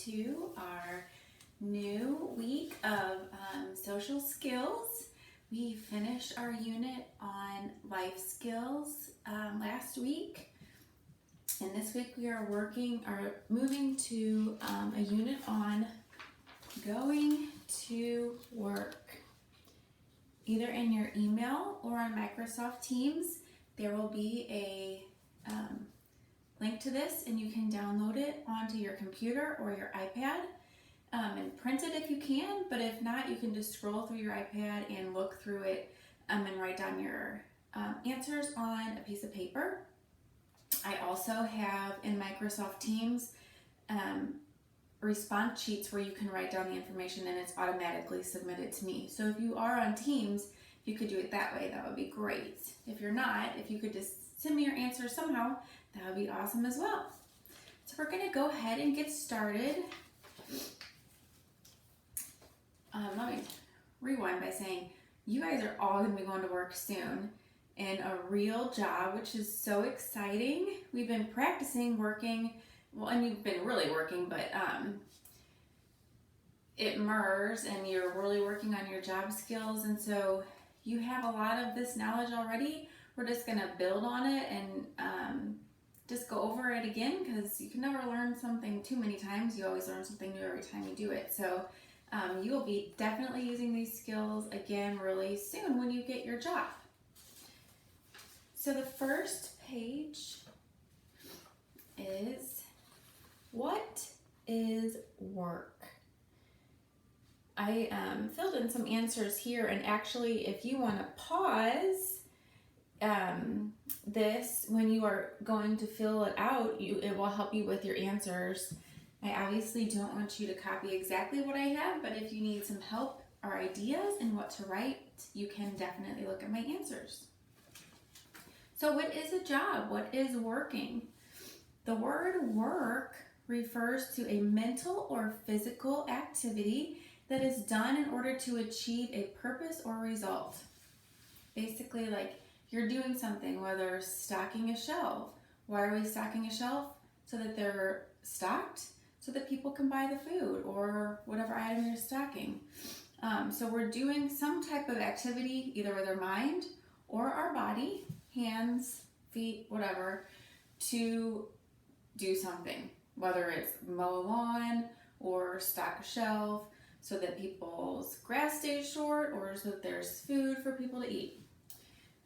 to our new week of social skills. We finished our unit on life skills last week, and this week we are moving to a unit on going to work. Either in your email or on Microsoft Teams, there will be a link to this, and you can download it onto your computer or your iPad and print it if you can, but if not, you can just scroll through your iPad and look through it and write down your answers on a piece of paper. I also have in Microsoft Teams response sheets where you can write down the information and it's automatically submitted to me. So if you are on Teams, if you could do it that way, that would be great. If you're not, if you could just send me your answers somehow, that would be awesome as well. So we're going to go ahead and get started. Let me rewind by saying you guys are all going to be going to work soon in a real job, which is so exciting. We've been practicing working, well, and you've been really working, but it MERS and you're really working on your job skills, and so you have a lot of this knowledge already. We're just going to build on it and just go over it again, because you can never learn something too many times. You always learn something new every time you do it. So you will be definitely using these skills again really soon when you get your job. So the first page is, what is work? I filled in some answers here, and actually if you want to pause this when you are going to fill it out, it will help you with your answers. I obviously don't want you to copy exactly what I have, but if you need some help or ideas in what to write, you can definitely look at my answers. So what is a job? What is working? The word work refers to a mental or physical activity that is done in order to achieve a purpose or result. Basically, like you're doing something, whether stocking a shelf. Why are we stocking a shelf? So that they're stocked, so that people can buy the food or whatever item you're stocking. So we're doing some type of activity, either with our mind or our body, hands, feet, whatever, to do something, whether it's mow a lawn or stock a shelf so that people's grass stays short or so that there's food for people to eat.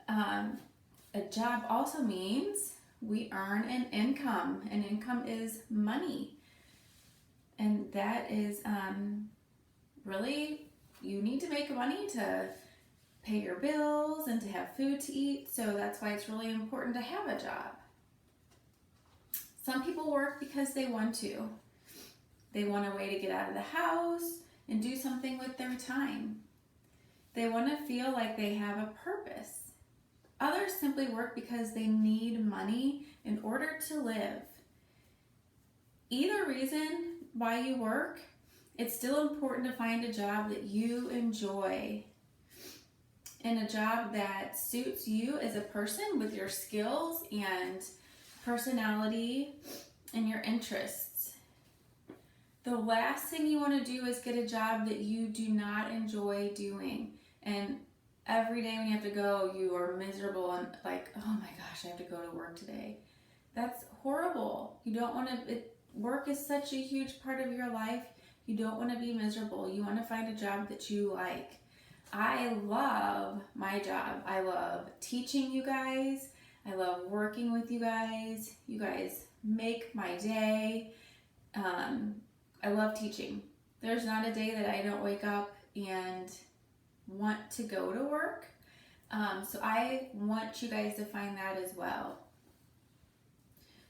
A job also means we earn an income. An income is money. And that is really, you need to make money to pay your bills and to have food to eat. So that's why it's really important to have a job. Some people work because they want to. They want a way to get out of the house and do something with their time. They want to feel like they have a purpose. Others simply work because they need money in order to live. Either reason why you work, it's still important to find a job that you enjoy and a job that suits you as a person with your skills and personality and your interests. The last thing you want to do is get a job that you do not enjoy doing, and every day when you have to go, you are miserable and like, oh my gosh, I have to go to work today. That's horrible. You don't want to, work is such a huge part of your life. You don't want to be miserable. You want to find a job that you like. I love my job. I love teaching you guys. I love working with you guys. You guys make my day. I love teaching. There's not a day that I don't wake up and want to go to work. So I want you guys to find that as well.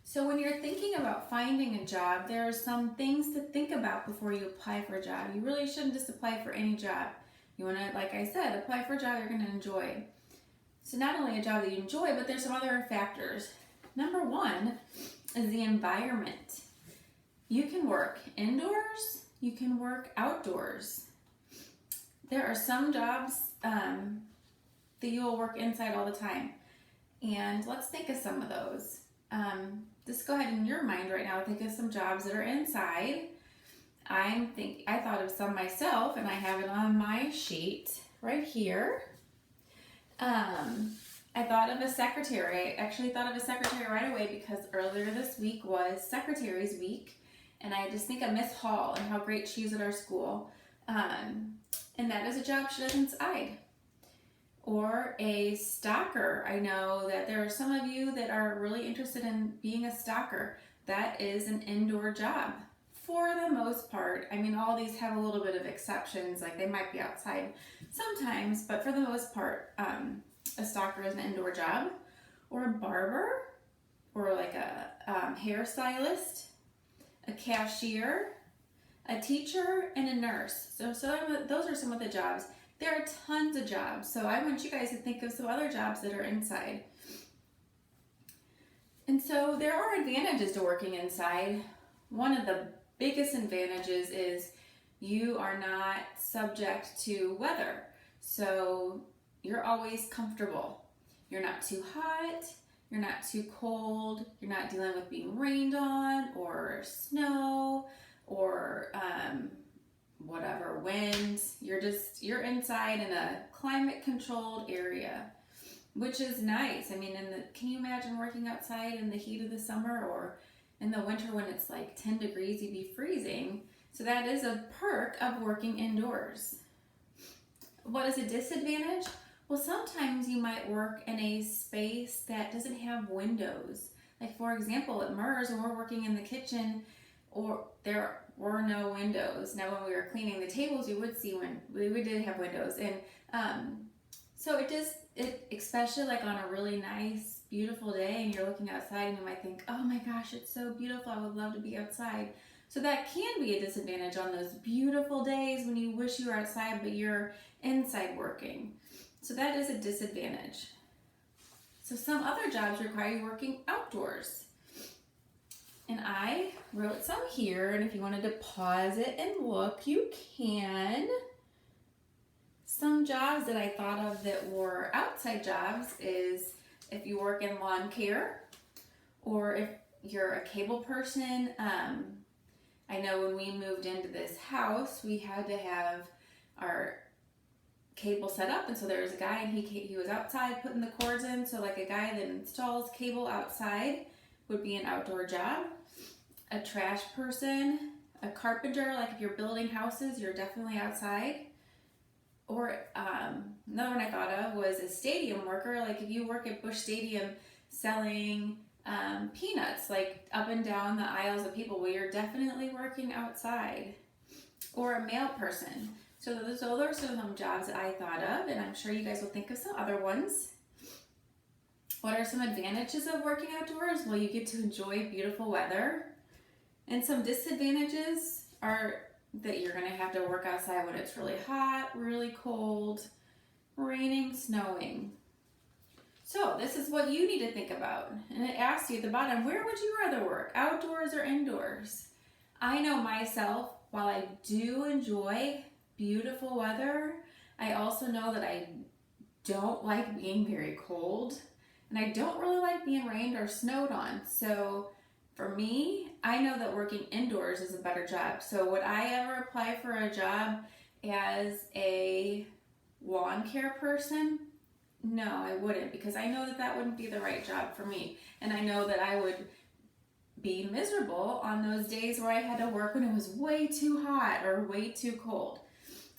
So when you're thinking about finding a job, there are some things to think about before you apply for a job. You really shouldn't just apply for any job. You want to, like I said, apply for a job you're going to enjoy. So not only a job that you enjoy, but there's some other factors. Number one is the environment. You can work indoors, you can work outdoors. There are some jobs that you will work inside all the time. And let's think of some of those. Just go ahead in your mind right now, think of some jobs that are inside I thought of some myself, and I have it on my sheet right here. I thought of a secretary. I actually thought of a secretary right away because earlier this week was Secretary's Week, and I just think of Miss Hall and how great she is at our school. And that is a job she does inside. Or a stocker. I know that there are some of you that are really interested in being a stocker. That is an indoor job for the most part. I mean, all these have a little bit of exceptions, like they might be outside sometimes, but for the most part, a stocker is an indoor job. Or a barber, or like a hairstylist, a cashier, a teacher, and a nurse. So those are some of the jobs. There are tons of jobs, so I want you guys to think of some other jobs that are inside. And so there are advantages to working inside. One of the biggest advantages is you are not subject to weather. So you're always comfortable. You're not too hot, you're not too cold, you're not dealing with being rained on or snow or whatever, wind. You're inside in a climate controlled area, which is nice. I mean, can you imagine working outside in the heat of the summer, or in the winter when it's like 10 degrees, you'd be freezing. So that is a perk of working indoors. What is a disadvantage? Well, sometimes you might work in a space that doesn't have windows. Like for example, at MERS, when we're working in the kitchen, or there were no windows. Now, when we were cleaning the tables, you would see when we did have windows, and so it especially like on a really nice, beautiful day, and you're looking outside, and you might think, "Oh my gosh, it's so beautiful! I would love to be outside." So that can be a disadvantage on those beautiful days when you wish you were outside, but you're inside working. So that is a disadvantage. So some other jobs require you working outdoors. And I wrote some here, and if you wanted to pause it and look, you can. Some jobs that I thought of that were outside jobs is if you work in lawn care, or if you're a cable person. I know when we moved into this house, we had to have our cable set up, and so there was a guy, and he was outside putting the cords in. So like a guy that installs cable outside would be an outdoor job. A trash person, a carpenter, like if you're building houses, you're definitely outside. Or another one I thought of was a stadium worker, like if you work at Busch Stadium selling peanuts, like up and down the aisles of people, well, you're definitely working outside. Or a mail person. So those are some jobs that I thought of, and I'm sure you guys will think of some other ones. What are some advantages of working outdoors? Well, you get to enjoy beautiful weather. And some disadvantages are that you're going to have to work outside when it's really hot, really cold, raining, snowing. So this is what you need to think about. And it asks you at the bottom, where would you rather work, outdoors or indoors? I know myself, while I do enjoy beautiful weather, I also know that I don't like being very cold, and I don't really like being rained or snowed on. So for me, I know that working indoors is a better job. So would I ever apply for a job as a lawn care person? No, I wouldn't, because I know that that wouldn't be the right job for me. And I know that I would be miserable on those days where I had to work when it was way too hot or way too cold.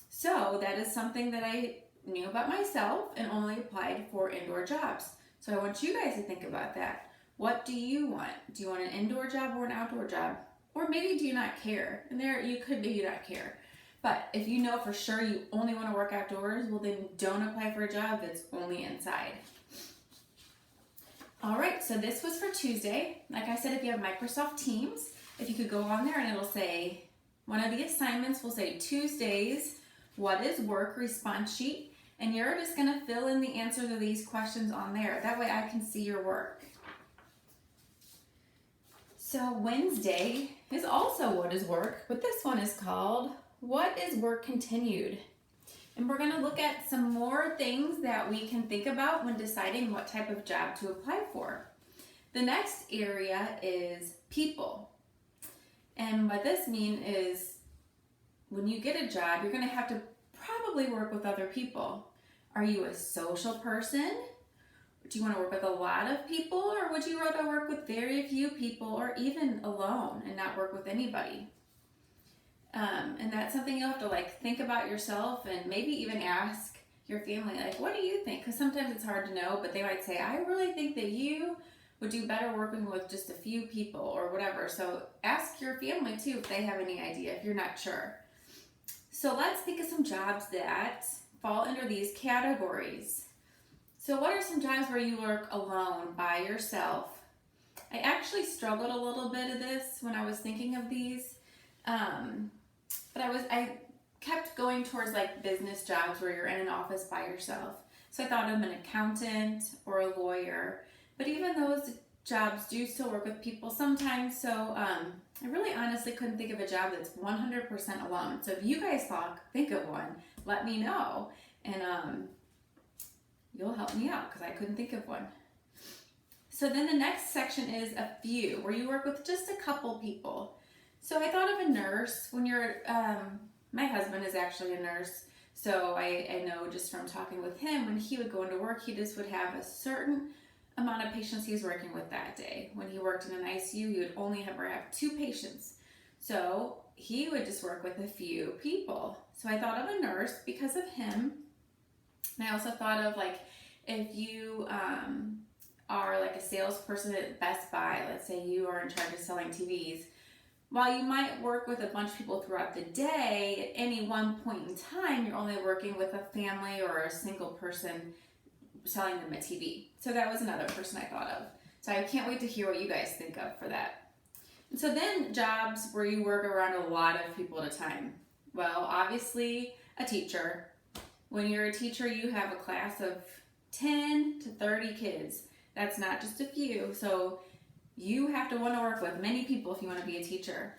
So that is something that I knew about myself and only applied for indoor jobs. So I want you guys to think about that. What do you want? Do you want an indoor job or an outdoor job? Or maybe do you not care? And there you could maybe not care. But if you know for sure you only want to work outdoors, well then don't apply for a job that's only inside. All right, so this was for Tuesday. Like I said, if you have Microsoft Teams, if you could go on there and it'll say, one of the assignments will say Tuesdays, what is work response sheet? And you're just gonna fill in the answer to these questions on there. That way I can see your work. So Wednesday is also what is work, but this one is called what is work continued? And we're going to look at some more things that we can think about when deciding what type of job to apply for. The next area is people. And what this means is when you get a job, you're going to have to probably work with other people. Are you a social person? Do you want to work with a lot of people, or would you rather work with very few people, or even alone and not work with anybody? And that's something you'll have to like think about yourself, and maybe even ask your family, like, what do you think? Because sometimes it's hard to know, but they might say, I really think that you would do better working with just a few people or whatever. So ask your family too if they have any idea, if you're not sure. So let's think of some jobs that fall under these categories. So what are some jobs where you work alone, by yourself? I actually struggled a little bit of this when I was thinking of these. But I kept going towards like business jobs where you're in an office by yourself. So I thought of an accountant or a lawyer, but even those jobs do still work with people sometimes. So I really honestly couldn't think of a job that's 100% alone. So if you guys think of one, let me know, and you'll help me out because I couldn't think of one. So then the next section is a few, where you work with just a couple people. So I thought of a nurse. When you're, my husband is actually a nurse, so I know just from talking with him, when he would go into work, he just would have a certain amount of patients he was working with that day. When he worked in an ICU, he would only ever have 2 patients. So he would just work with a few people. So I thought of a nurse because of him. And I also thought of like, if you are like a salesperson at Best Buy, let's say you are in charge of selling TVs, while you might work with a bunch of people throughout the day, at any one point in time, you're only working with a family or a single person selling them a TV. So that was another person I thought of. So I can't wait to hear what you guys think of for that. And so then jobs where you work around a lot of people at a time. Well, obviously a teacher. When you're a teacher, you have a class of 10 to 30 kids. That's not just a few. So you have to want to work with many people if you want to be a teacher.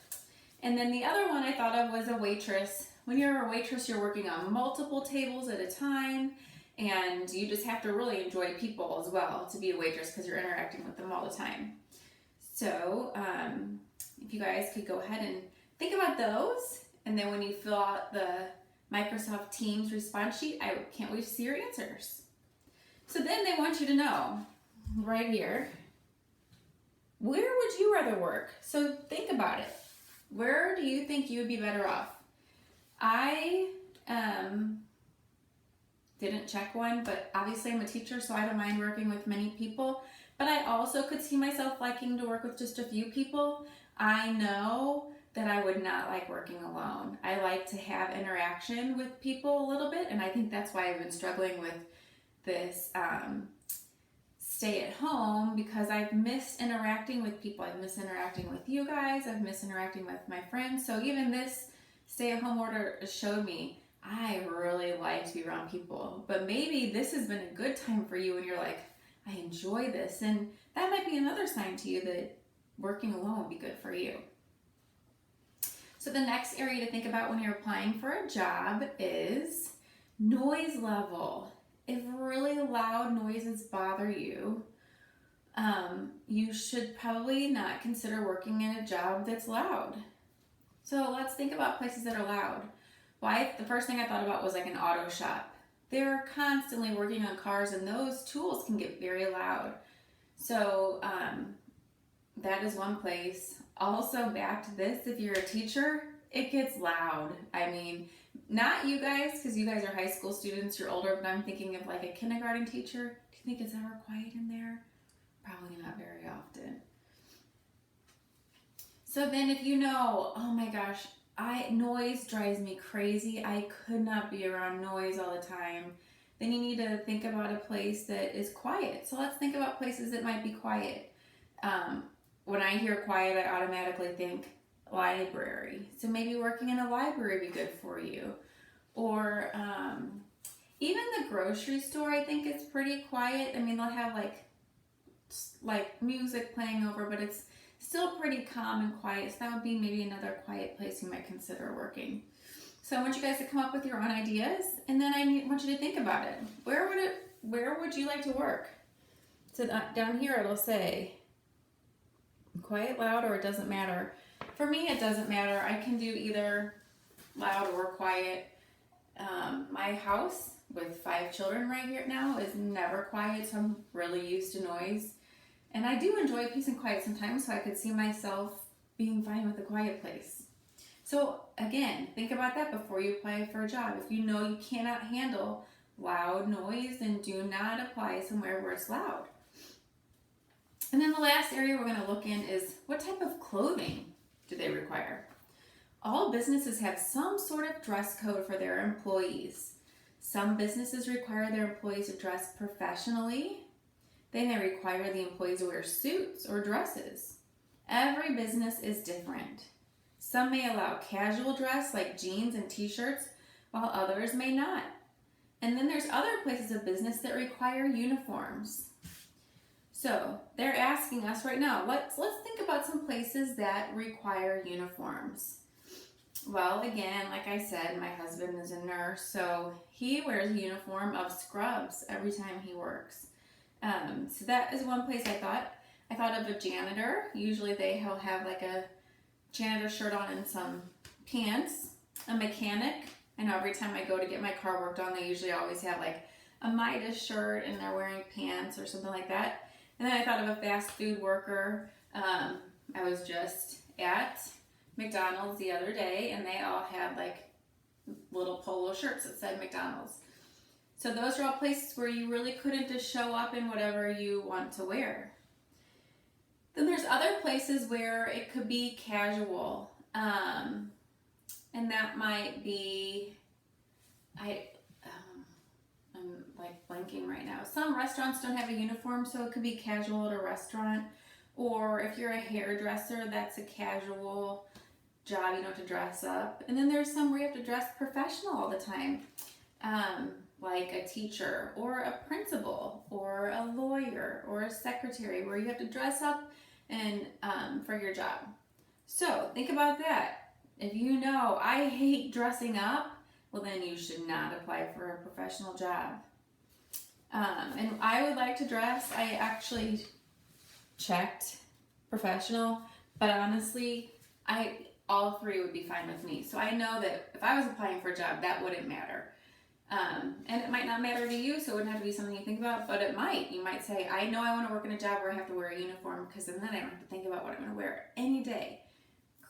And then the other one I thought of was a waitress. When you're a waitress, you're working on multiple tables at a time, and you just have to really enjoy people as well to be a waitress because you're interacting with them all the time. So if you guys could go ahead and think about those, and then when you fill out the Microsoft Teams response sheet, I can't wait to see your answers. So then they want you to know, right here, where would you rather work? So think about it. Where do you think you would be better off? I didn't check one, but obviously I'm a teacher, so I don't mind working with many people. But I also could see myself liking to work with just a few people. I know that I would not like working alone. I like to have interaction with people a little bit, and I think that's why I've been struggling with this stay at home, because I've missed interacting with people. I've missed interacting with you guys. I've missed interacting with my friends. So even this stay at home order showed me I really like to be around people. But maybe this has been a good time for you and you're like, I enjoy this. And that might be another sign to you that working alone would be good for you. So the next area to think about when you're applying for a job is noise level. If really loud noises bother you, you should probably not consider working in a job that's loud. So let's think about places that are loud. The first thing I thought about was like an auto shop. They're constantly working on cars, and those tools can get very loud. So that is one place. Also, back to this, if you're a teacher, it gets loud. I mean, not you guys, because you guys are high school students, you're older, but I'm thinking of like a kindergarten teacher. Do you think it's ever quiet in there? Probably not very often. So then if you know, oh my gosh, noise drives me crazy, I could not be around noise all the time, then you need to think about a place that is quiet. So let's think about places that might be quiet. When I hear quiet, I automatically think library. So maybe working in a library would be good for you. Or even the grocery store, I think it's pretty quiet. I mean, they'll have like music playing over, but it's still pretty calm and quiet. So that would be maybe another quiet place you might consider working. So I want you guys to come up with your own ideas, and then I want you to think about it. Where would you like to work? So down here it'll say quiet, loud, or it doesn't matter. For me, it doesn't matter. I can do either loud or quiet. My house with 5 children right here now is never quiet, so I'm really used to noise. And I do enjoy peace and quiet sometimes, so I could see myself being fine with a quiet place. So again, think about that before you apply for a job. If you know you cannot handle loud noise, then do not apply somewhere where it's loud. And then the last area we're going to look in is what type of clothing do they require? All businesses have some sort of dress code for their employees. Some businesses require their employees to dress professionally. They may require the employees to wear suits or dresses. Every business is different. Some may allow casual dress like jeans and t-shirts, while others may not. And then there's other places of business that require uniforms. So they're asking us right now, let's think about some places that require uniforms. Well, again, like I said, my husband is a nurse, so he wears a uniform of scrubs every time he works. So that is one place I thought. I thought of a janitor. Usually they'll have like a janitor shirt on and some pants. A mechanic. I know every time I go to get my car worked on, they usually always have like a Midas shirt and they're wearing pants or something like that. And then I thought of a fast food worker. I was just at McDonald's the other day and they all had like little polo shirts that said McDonald's. So those are all places where you really couldn't just show up in whatever you want to wear. Then there's other places where it could be casual. And that might be, I'm like blanking right now. Some restaurants don't have a uniform, so it could be casual at a restaurant. Or if you're a hairdresser, that's a casual job, you don't have to dress up. And then there's some where you have to dress professional all the time. Like a teacher or a principal or a lawyer or a secretary where you have to dress up and for your job. So think about that. If you know I hate dressing up, well then you should not apply for a professional job. And I would like to dress. I actually checked professional, but honestly, all 3 would be fine with me. So I know that if I was applying for a job, that wouldn't matter. And it might not matter to you, so it wouldn't have to be something you think about, but it might. You might say, I know I want to work in a job where I have to wear a uniform, because then I don't have to think about what I'm going to wear any day.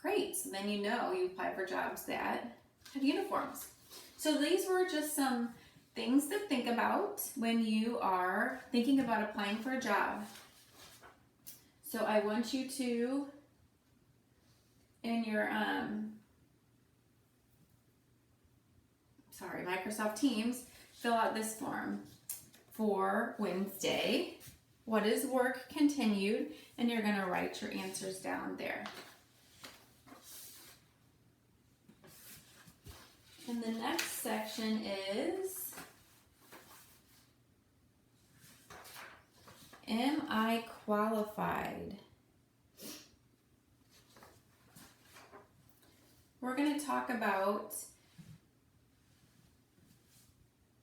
Great. So then you know you apply for jobs that have uniforms. So these were just some things to think about when you are thinking about applying for a job. So I want you to, in your Microsoft Teams, fill out this form for Wednesday. What is work continued? And you're going to write your answers down there. And the next section is, am I qualified? We're going to talk about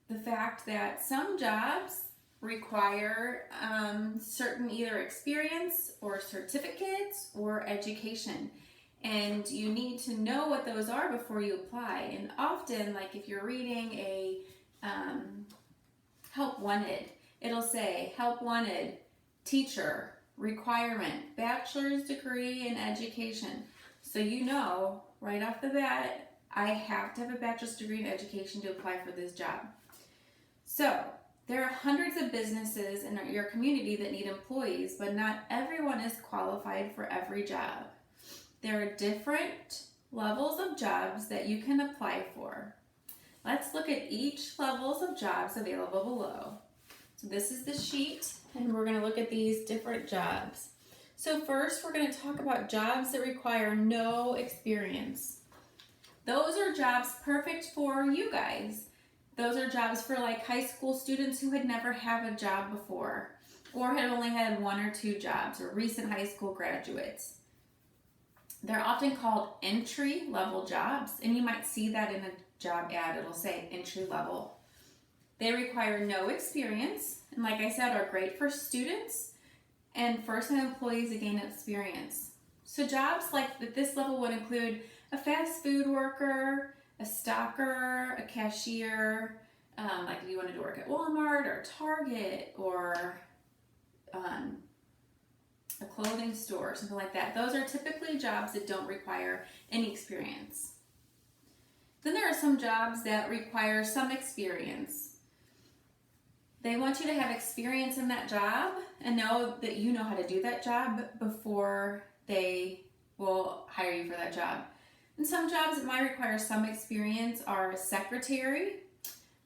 the fact that some jobs require certain either experience or certificates or education. And you need to know what those are before you apply. And often, like if you're reading a help wanted, it'll say help wanted, teacher, requirement, bachelor's degree in education. So you know right off the bat, I have to have a bachelor's degree in education to apply for this job. So there are hundreds of businesses in your community that need employees, but not everyone is qualified for every job. There are different levels of jobs that you can apply for. Let's look at each levels of jobs available below. So this is the sheet, and we're going to look at these different jobs. So first, we're going to talk about jobs that require no experience. Those are jobs perfect for you guys. Those are jobs for like high school students who had never had a job before, or had only had 1 or 2 jobs, or recent high school graduates. They're often called entry-level jobs, and you might see that in a job ad. It'll say entry-level. They require no experience, and like I said, are great for students and first-time employees to gain experience. So jobs like at this level would include a fast food worker, a stocker, a cashier, like if you wanted to work at Walmart or Target or a clothing store, something like that. Those are typically jobs that don't require any experience. Then there are some jobs that require some experience. They want you to have experience in that job and know that you know how to do that job before they will hire you for that job. And some jobs that might require some experience are a secretary,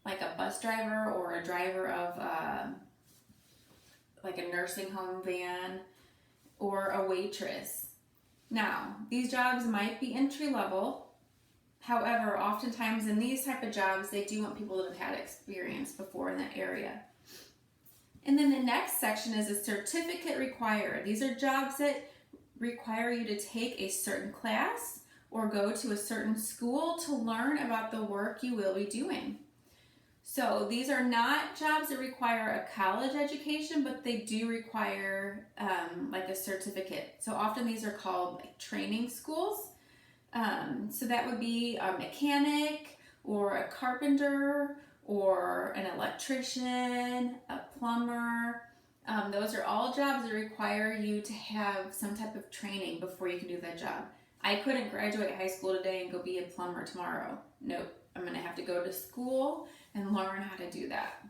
like a bus driver or a driver of like a nursing home van, or a waitress. Now, these jobs might be entry level. However, oftentimes in these type of jobs, they do want people that have had experience before in that area. And then the next section is a certificate required. These are jobs that require you to take a certain class or go to a certain school to learn about the work you will be doing. So these are not jobs that require a college education, but they do require like a certificate. So often these are called like training schools. So that would be a mechanic or a carpenter or an electrician, a plumber. Those are all jobs that require you to have some type of training before you can do that job. I couldn't graduate high school today and go be a plumber tomorrow. Nope, I'm going to have to go to school and learn how to do that.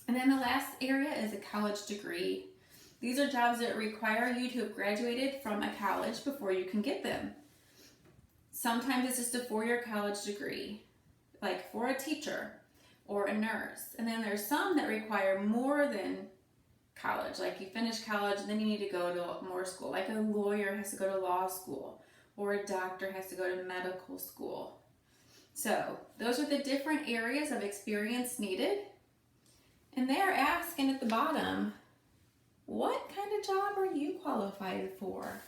And then the last area is a college degree. These are jobs that require you to have graduated from a college before you can get them. Sometimes it's just a 4-year college degree, like for a teacher or a nurse. And then there's some that require more than college, like you finish college and then you need to go to more school, like a lawyer has to go to law school or a doctor has to go to medical school. So those are the different areas of experience needed. And they're asking at the bottom, what kind of job are you qualified for?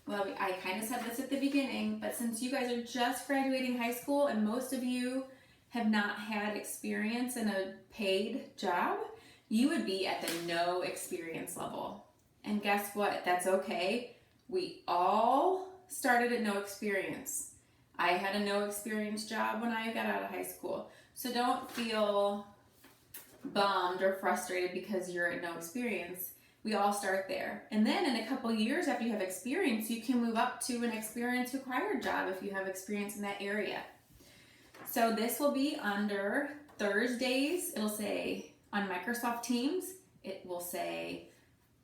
Well, I kind of said this at the beginning, but since you guys are just graduating high school and most of you have not had experience in a paid job, you would be at the no experience level. And guess what? That's okay. We all started at no experience. I had a no experience job when I got out of high school. So don't feel bummed or frustrated because you're at no experience. We all start there. And then in a couple years after you have experience, you can move up to an experience required job if you have experience in that area. So this will be under Thursdays. It'll say on Microsoft Teams, it will say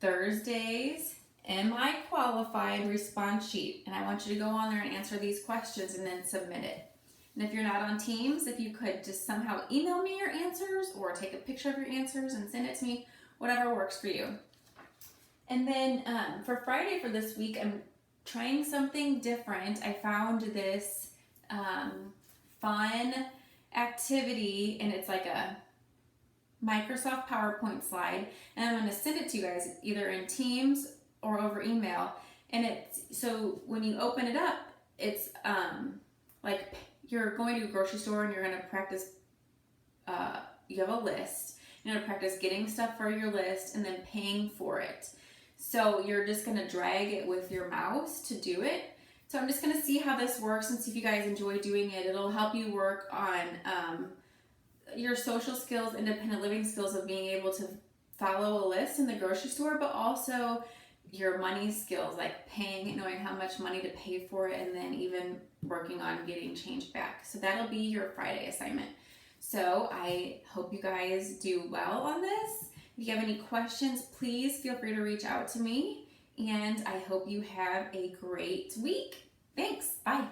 Thursdays, am I qualified response sheet. And I want you to go on there and answer these questions and then submit it. And if you're not on Teams, if you could just somehow email me your answers or take a picture of your answers and send it to me, whatever works for you. And then for Friday for this week, I'm trying something different. I found this fun activity, and it's like a Microsoft PowerPoint slide, and I'm going to send it to you guys either in Teams or over email. And it's so when you open it up, it's like you're going to a grocery store and you're going to practice. You have a list. You're going to practice getting stuff for your list and then paying for it. So you're just going to drag it with your mouse to do it. So I'm just going to see how this works and see if you guys enjoy doing it. It'll help you work on your social skills, independent living skills of being able to follow a list in the grocery store, but also your money skills, like paying, knowing how much money to pay for it, and then even working on getting change back. So that'll be your Friday assignment. So I hope you guys do well on this. If you have any questions, please feel free to reach out to me, and I hope you have a great week. Thanks. Bye.